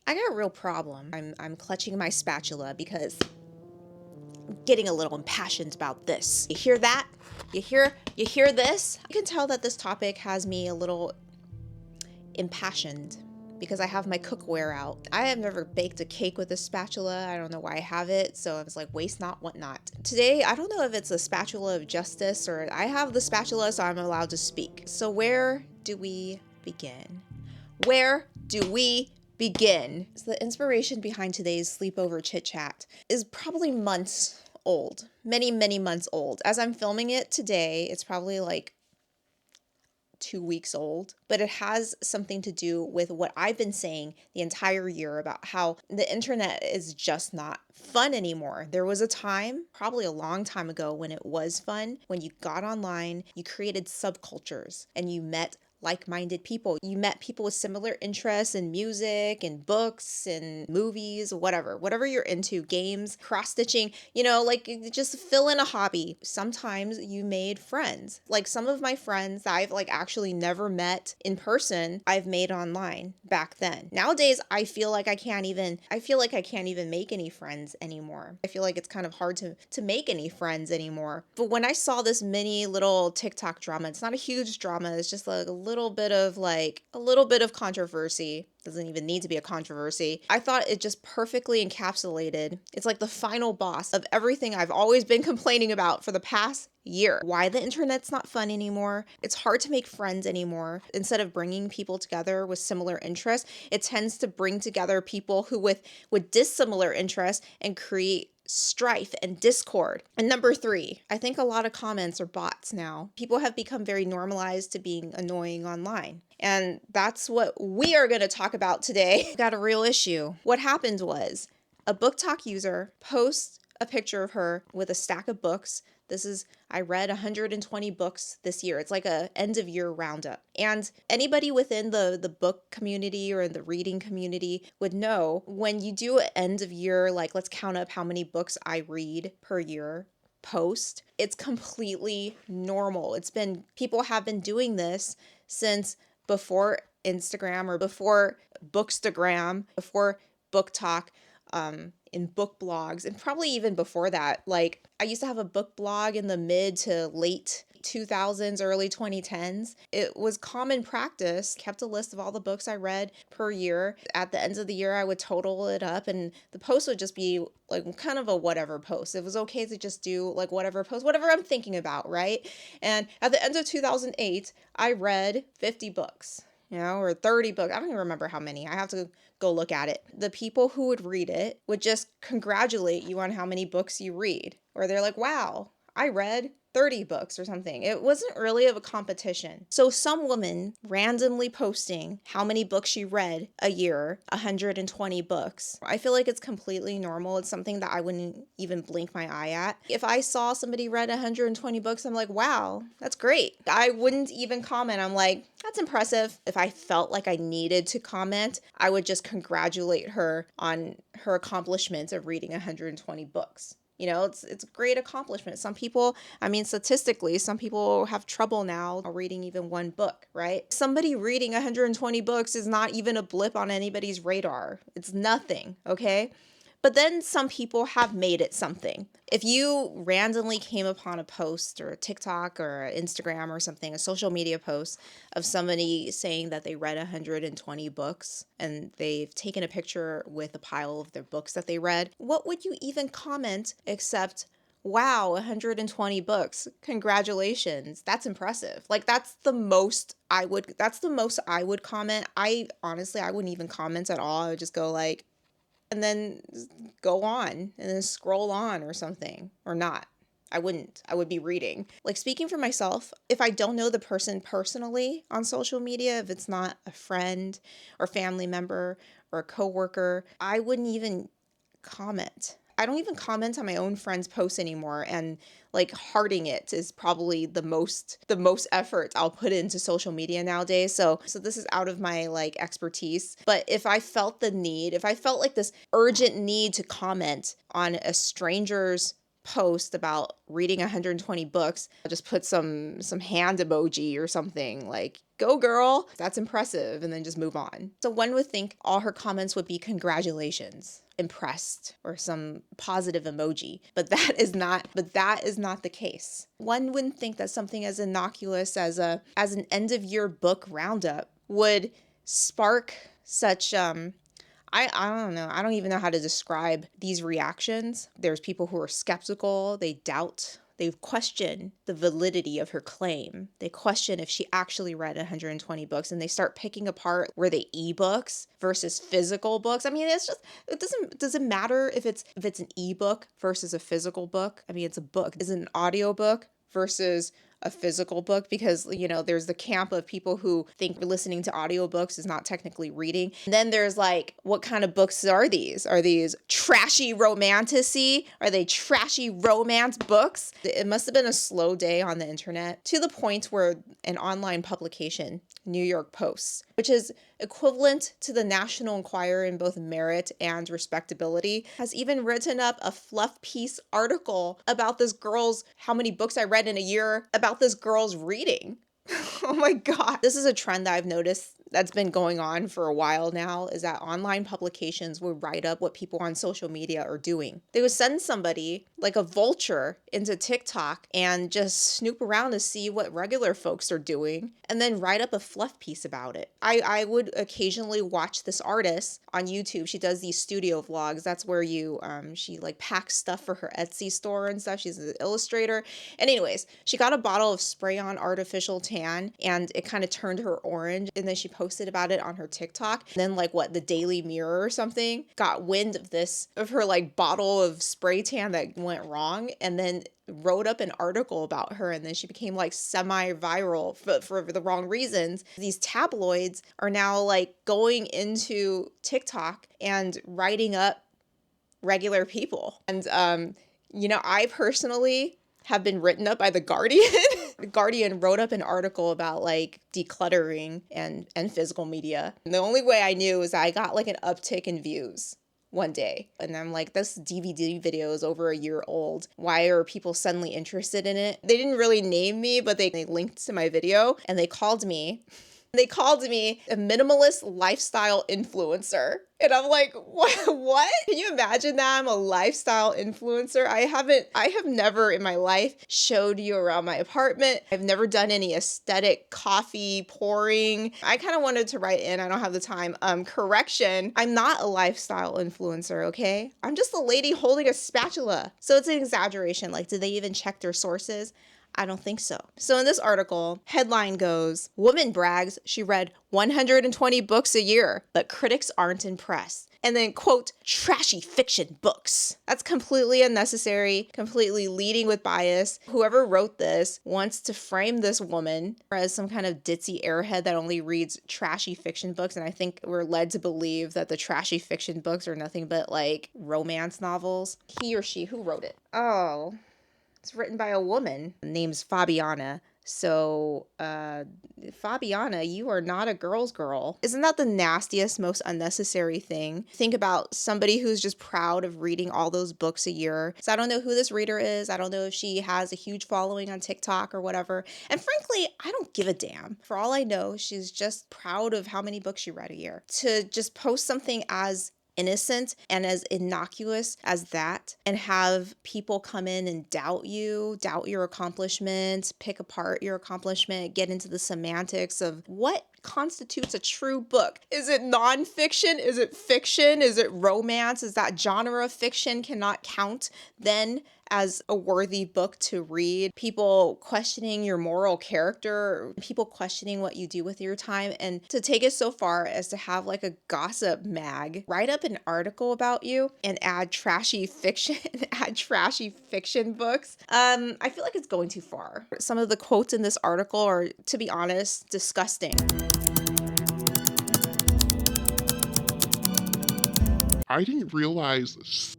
I got a real problem. I'm clutching my spatula because I'm getting a little impassioned about this. You hear that? You hear this? You can tell that this topic has me a little impassioned because I have my cookware out. I have never baked a cake with a spatula. I don't know why I have it, so I was like, waste not, what not. Today, I don't know if it's a spatula of justice or I have the spatula, so I'm allowed to speak. So where do we begin? Where do we begin? So the inspiration behind today's sleepover chit chat is probably months old, many, many months old. As I'm filming it today, it's probably like 2 weeks old, but it has something to do with what I've been saying the entire year about how the internet is just not fun anymore. There was a time, probably a long time ago, when it was fun, when you got online, you created subcultures and you met like-minded people. You met people with similar interests in music and books and movies, whatever you're into, games, cross-stitching, like just fill in a hobby. Sometimes you made friends. Like some of my friends that I've like actually never met in person, I've made online back then. Nowadays, I feel like I can't even make any friends anymore. I feel like it's kind of hard to make any friends anymore. But when I saw this mini little TikTok drama, it's not a huge drama, it's just like a little bit of controversy. Doesn't even need to be a controversy. I thought it just perfectly encapsulated. It's like the final boss of everything I've always been complaining about for the past year. Why the internet's not fun anymore. It's hard to make friends anymore. Instead of bringing people together with similar interests, it tends to bring together people who with dissimilar interests and create strife and discord. And number 3, I think a lot of comments are bots now. People have become very normalized to being annoying online. And that's what we are going to talk about today. Got a real issue. What happened was a BookTok user posts a picture of her with a stack of books. I read 120 books this year. It's like a end of year roundup. And anybody within the book community or in the reading community would know when you do an end of year, like let's count up how many books I read per year post, it's completely normal. People have been doing this since before Instagram or before Bookstagram, before BookTok, in book blogs, and probably even before that. Like I used to have a book blog in the mid to late 2000s, early 2010s. It was common practice, kept a list of all the books I read per year. At the end of the year, I would total it up and the post would just be like kind of a whatever post. It was okay to just do like whatever post, whatever I'm thinking about, right? And at the end of 2008, I read 50 books. Or 30 books. I don't even remember how many. I have to go look at it. The people who would read it would just congratulate you on how many books you read. Or they're like, wow, I read 30 books or something. It wasn't really of a competition. So some woman randomly posting how many books she read a year, 120 books. I feel like it's completely normal. It's something that I wouldn't even blink my eye at. If I saw somebody read 120 books, I'm like, wow, that's great. I wouldn't even comment. I'm like, that's impressive. If I felt like I needed to comment, I would just congratulate her on her accomplishments of reading 120 books. It's a great accomplishment. Some people, statistically, some people have trouble now reading even one book, right? Somebody reading 120 books is not even a blip on anybody's radar. It's nothing, okay? But then some people have made it something. If you randomly came upon a post or a TikTok or Instagram or something, a social media post of somebody saying that they read 120 books and they've taken a picture with a pile of their books that they read, what would you even comment except, wow, 120 books. Congratulations. That's impressive. Like that's the most I would comment. I wouldn't even comment at all. I would just go like, and then go on and then scroll on or something, or not. I wouldn't. I would be reading. Like speaking for myself, if I don't know the person personally on social media, if it's not a friend or family member or a coworker, I wouldn't even comment. I don't even comment on my own friends' posts anymore, and like hearting it is probably the most effort I'll put into social media nowadays. So this is out of my like expertise. But if I felt like this urgent need to comment on a stranger's post about reading 120 books, just put some hand emoji or something like, go girl, that's impressive, and then just move on. So one would think all her comments would be congratulations, impressed, or some positive emoji, but that is not the case. One wouldn't think that something as innocuous as an end of year book roundup would spark such I don't know. I don't even know how to describe these reactions. There's people who are skeptical, they doubt, they question the validity of her claim. They question if she actually read 120 books, and they start picking apart were they ebooks versus physical books. I mean, it doesn't matter if it's an ebook versus a physical book. I mean, it's a book. Is it an audiobook versus a physical book? Because, there's the camp of people who think listening to audiobooks is not technically reading. And then there's like, what kind of books are these? Are these trashy romanticy? Are they trashy romance books? It must have been a slow day on the internet, to the point where an online publication, New York Post, which is equivalent to the National Enquirer in both merit and respectability, has even written up a fluff piece article about this girl's, how many books I read in a year, about this girl's reading. Oh my God. This is a trend that I've noticed that's been going on for a while now, is that online publications will write up what people on social media are doing. They would send somebody like a vulture into TikTok and just snoop around to see what regular folks are doing, and then write up a fluff piece about it. I would occasionally watch this artist on YouTube. She does these studio vlogs. That's where she like packs stuff for her Etsy store and stuff. She's an illustrator. And anyways, she got a bottle of spray on artificial tan, and it kind of turned her orange. And then she posted about it on her TikTok. And then the Daily Mirror or something got wind of her like bottle of spray tan that went wrong, and then wrote up an article about her, and then she became like semi-viral for the wrong reasons. These tabloids are now like going into TikTok and writing up regular people. And I personally have been written up by The Guardian. The Guardian wrote up an article about like decluttering and physical media. And the only way I knew is I got like an uptick in views one day. And I'm like, this DVD video is over a year old. Why are people suddenly interested in it? They didn't really name me, but they linked to my video, and they called me. They called me a minimalist lifestyle influencer. And I'm like, what? Can you imagine that? I'm a lifestyle influencer. I have never in my life showed you around my apartment. I've never done any aesthetic coffee pouring. I kind of wanted to write in, I don't have the time, correction. I'm not a lifestyle influencer, okay? I'm just a lady holding a spatula. So it's an exaggeration. Like, did they even check their sources? I don't think so. So in this article, headline goes, woman brags she read 120 books a year, but critics aren't impressed. And then, quote, trashy fiction books. That's completely unnecessary, completely leading with bias. Whoever wrote this wants to frame this woman as some kind of ditzy airhead that only reads trashy fiction books. And I think we're led to believe that the trashy fiction books are nothing but like romance novels. He or she, who wrote it? Oh, it's written by a woman. Her name's Fabiana. So, Fabiana, you are not a girl's girl. Isn't that the nastiest, most unnecessary thing? Think about somebody who's just proud of reading all those books a year. So I don't know who this reader is. I don't know if she has a huge following on TikTok or whatever. And frankly, I don't give a damn. For all I know, she's just proud of how many books she read a year. To just post something as innocent and as innocuous as that, and have people come in and doubt your accomplishments, pick apart your accomplishment, get into the semantics of what constitutes a true book. Is it nonfiction? Is it fiction? Is it romance? Is that genre of fiction cannot count then as a worthy book to read? People questioning your moral character, people questioning what you do with your time, and to take it so far as to have like a gossip mag write up an article about you and add trashy fiction books. I feel like it's going too far. Some of the quotes in this article are, to be honest, disgusting. I didn't realize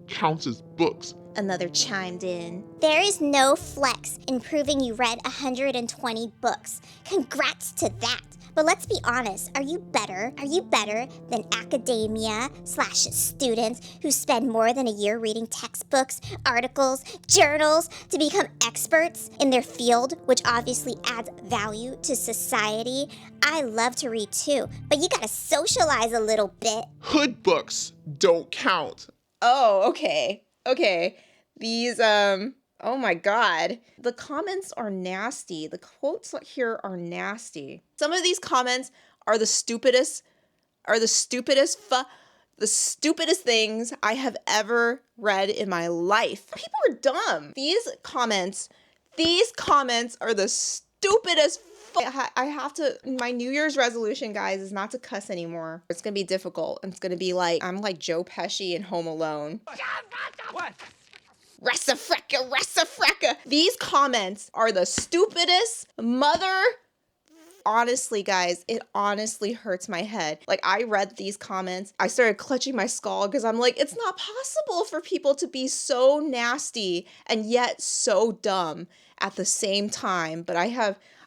counts as books. Another chimed in. There is no flex in proving you read 120 books. Congrats to that. But let's be honest, are you better? Are you better than academia slash students who spend more than a year reading textbooks, articles, journals to become experts in their field, which obviously adds value to society? I love to read too, but you gotta socialize a little bit. Hood books don't count. Oh, okay. Okay. These, oh my God. The comments are nasty. The quotes here are nasty. Some of these comments are the stupidest things I have ever read in my life. People are dumb. These comments are the stupidest. I have to, my New Year's resolution, guys, is not to cuss anymore. It's gonna be difficult. It's gonna be like, I'm like Joe Pesci in Home Alone. What? Ressa frecka. These comments are the stupidest honestly, guys, it honestly hurts my head. Like, I read these comments, I started clutching my skull because I'm like, it's not possible for people to be so nasty and yet so dumb at the same time. But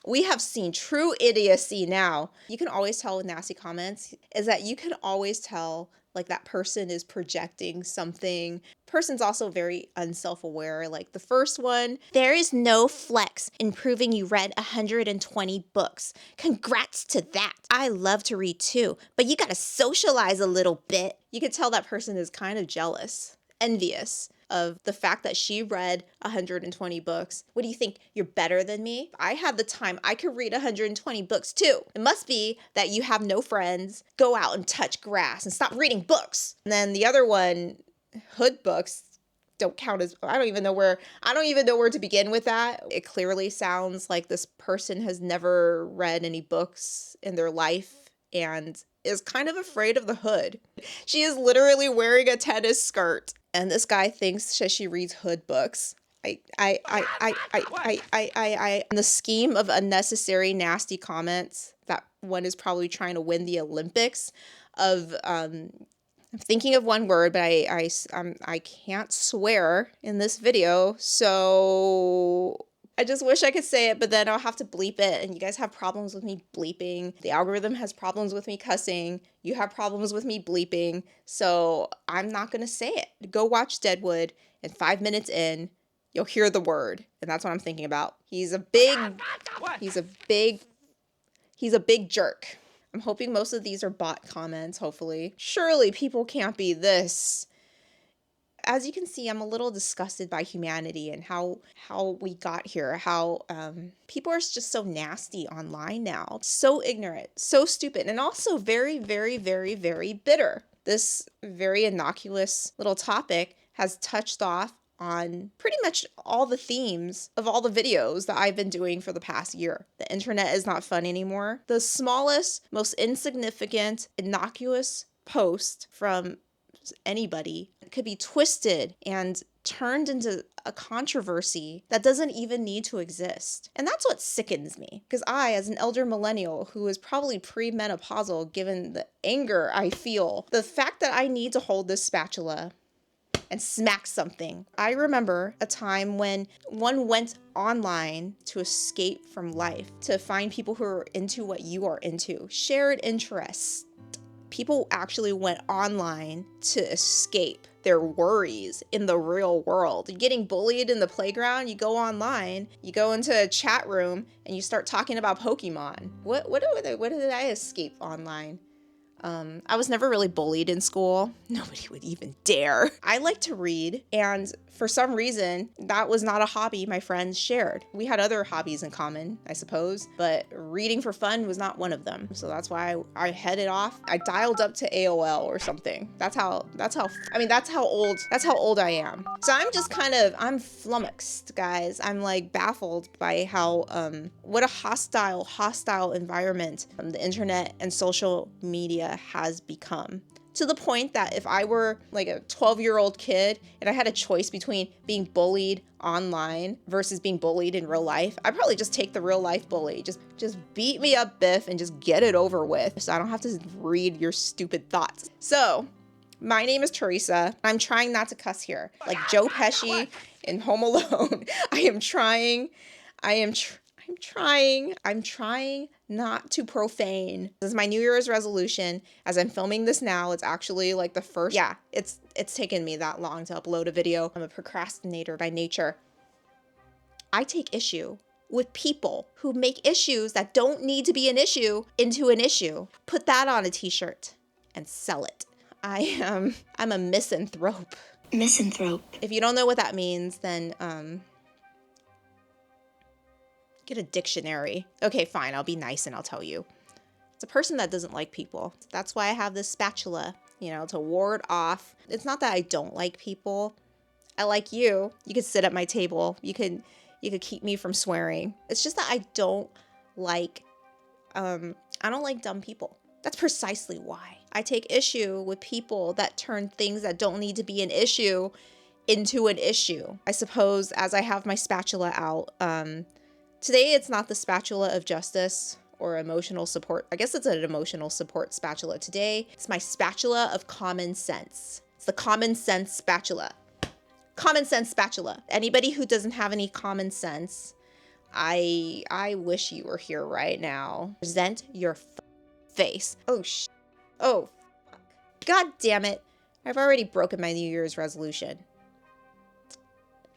we have seen true idiocy now. You can always tell with nasty comments is that you can always tell like that person is projecting something. Person's also very unself-aware. Like the first one, there is no flex in proving you read 120 books. Congrats to that. I love to read too, but you gotta socialize a little bit. You could tell that person is kind of jealous, envious of the fact that she read 120 books. What do you think? You're better than me? I had the time. I could read 120 books too. It must be that you have no friends. Go out and touch grass and stop reading books. And then the other one, hood books don't count as, I don't even know where to begin with that. It clearly sounds like this person has never read any books in their life and is kind of afraid of the hood. She is literally wearing a tennis skirt. And this guy thinks that she reads hood books. And the scheme of unnecessary, nasty comments, that one is probably trying to win the Olympics of, I'm thinking of one word, but I can't swear in this video, so I just wish I could say it, but then I'll have to bleep it, and you guys have problems with me bleeping. The algorithm has problems with me cussing. You have problems with me bleeping, so I'm not gonna say it. Go watch Deadwood, and 5 minutes in, you'll hear the word, and that's what I'm thinking about. He's a big jerk. I'm hoping most of these are bot comments, hopefully. Surely people can't be this. As you can see, I'm a little disgusted by humanity and how we got here, how people are just so nasty online now, so ignorant, so stupid, and also very, very, very, very bitter. This very innocuous little topic has touched off on pretty much all the themes of all the videos that I've been doing for the past year. The internet is not fun anymore. The smallest, most insignificant, innocuous post from anybody could be twisted and turned into a controversy that doesn't even need to exist. And that's what sickens me, because I, as an elder millennial who is probably premenopausal given the anger I feel, the fact that I need to hold this spatula and smack something. I remember a time when one went online to escape from life, to find people who are into what you are into, shared interests. People actually went online to escape their worries in the real world. You're getting bullied in the playground, you go online, you go into a chat room, and you start talking about Pokemon. What did I escape online? I was never really bullied in school. Nobody would even dare. I like to read, and for some reason, that was not a hobby my friends shared. We had other hobbies in common, I suppose, but reading for fun was not one of them. So that's why I headed off. I dialed up to AOL or something. That's how old I am. So I'm flummoxed, guys. I'm like baffled by how, what a hostile environment the internet and social media has become. To the point that if I were like a 12-year-old kid and I had a choice between being bullied online versus being bullied in real life, I'd probably just take the real life bully. Just beat me up, Biff, and just get it over with so I don't have to read your stupid thoughts. So, my name is Teresa. I'm trying not to cuss here. Like Joe Pesci in Home Alone. I am trying I'm trying not to profane. This is my New Year's resolution. As I'm filming this now, it's actually like the first, yeah, it's taken me that long to upload a video. I'm a procrastinator by nature. I take issue with people who make issues that don't need to be an issue into an issue. Put that on a t-shirt and sell it. I'm a misanthrope. Misanthrope. If you don't know what that means, then get a dictionary. Okay, fine, I'll be nice and I'll tell you. It's a person that doesn't like people. That's why I have this spatula, you know, to ward off. It's not that I don't like people. I like you. You could sit at my table. You could keep me from swearing. It's just that I don't like dumb people. That's precisely why. I take issue with people that turn things that don't need to be an issue into an issue. I suppose as I have my spatula out, today it's not the spatula of justice or emotional support. I guess it's an emotional support spatula. Today, it's my spatula of common sense. It's the common sense spatula. Common sense spatula. Anybody who doesn't have any common sense, I wish you were here right now. Present your face. Oh, oh, fuck. God damn it. I've already broken my New Year's resolution.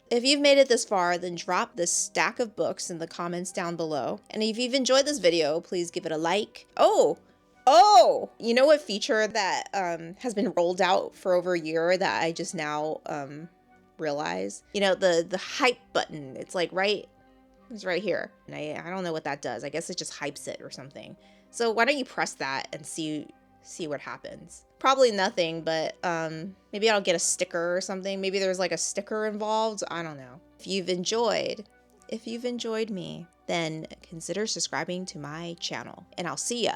If you've made it this far, then drop this stack of books in the comments down below. And if you've enjoyed this video, please give it a like. Oh, you know what feature that has been rolled out for over a year that I just now realize? You know, the hype button. It's like it's right here. And I don't know what that does. I guess it just hypes it or something. So why don't you press that and see what happens? Probably nothing, but maybe I'll get a sticker or something. Maybe there's like a sticker involved. I don't know. If you've enjoyed me, then consider subscribing to my channel. And I'll see you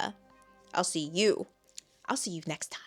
next time.